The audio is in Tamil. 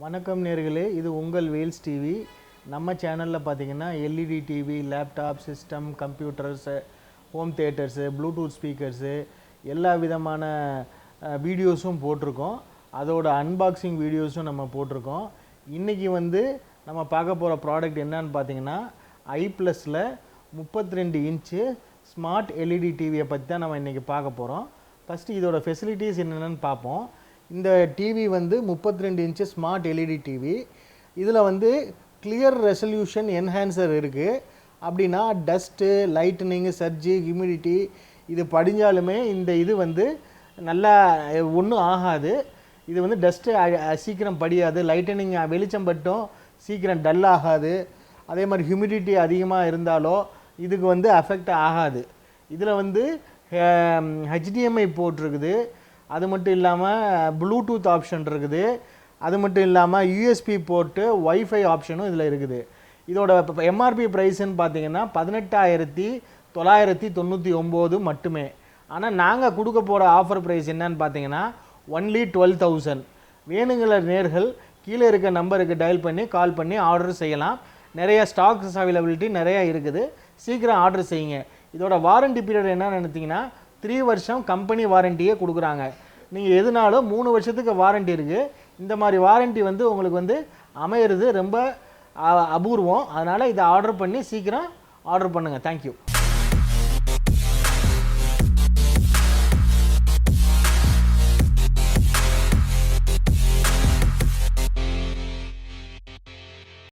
வணக்கம் நேர்களே, இது உங்கள் வேல்ஸ் டிவி. நம்ம சேனலில் பார்த்தீங்கன்னா LED TV, laptop, system, computers, home theatres, Bluetooth speakers எல்லா விதமான வீடியோஸும் போட்டிருக்கோம். அதோட அன்பாக்சிங் வீடியோஸும் நம்ம போட்டிருக்கோம். இன்றைக்கி நம்ம பார்க்க போகிற ப்ராடக்ட் என்னன்னு பார்த்தீங்கன்னா ஐ+ஸில் 32 இன்ச்சு ஸ்மார்ட் எல்இடி டிவியை பற்றி தான் நம்ம இன்றைக்கி பார்க்க போகிறோம். ஃபஸ்ட்டு இதோட ஃபெசிலிட்டிஸ் என்னென்னு பார்ப்போம். இந்த TV 32 inch smart LED TV. இதில் கிளியர் ரெசல்யூஷன் என்ஹான்சர் இருக்குது. அப்படின்னா டஸ்ட்டு, லைட்டனிங்கு, சர்ஜி, ஹியூமிடிட்டி இது படிஞ்சாலுமே இந்த இது நல்லா ஒன்றும் ஆகாது. இது டஸ்ட்டு சீக்கிரம் படியாது. லைட்டனிங் வெளிச்சம் பட்டும் சீக்கிரம் டல் ஆகாது. அதே மாதிரி ஹியூமிடிட்டி அதிகமாக இருந்தாலோ இதுக்கு அஃபெக்ட் ஆகாது. இதில் ஹெச்டிஎம்ஐ போர்ட் இருக்குது. அது மட்டும் இல்லாமல் ப்ளூடூத் ஆப்ஷன் இருக்குது. அது மட்டும் இல்லாமல் யூஎஸ்பி போர்ட்டு, ஒய்ஃபை ஆப்ஷனும் இதில் இருக்குது. இதோட எம்ஆர்பி ப்ரைஸுன்னு பார்த்தீங்கன்னா 18,999 மட்டுமே. ஆனால் நாங்கள் கொடுக்க போகிற ஆஃபர் ப்ரைஸ் என்னன்னு பார்த்தீங்கன்னா ஒன்லி 12,000. வேணுங்கிற நேர்கள் கீழே இருக்க நம்பருக்கு டயல் பண்ணி கால் பண்ணி ஆர்டர் செய்யலாம். நிறைய ஸ்டாக்ஸ் அவைலபிலிட்டி நிறையா இருக்குது. சீக்கிரம் ஆர்டர் செய்யுங்க. இதோட வாரண்டி பீரியட் என்னன்னு நினைத்தீங்கன்னா 3 வருஷம் கம்பெனி வாரண்டியே கொடுக்குறாங்க. நீங்கள் எதுனாலும் 3 வருஷத்துக்கு வாரண்டி இருக்குது. இந்த மாதிரி வாரண்டி உங்களுக்கு அமையிறது ரொம்ப அபூர்வம். அதனால் இதை ஆர்டர் பண்ணி சீக்கிரம் ஆர்டர் பண்ணுங்கள். தேங்க்யூ.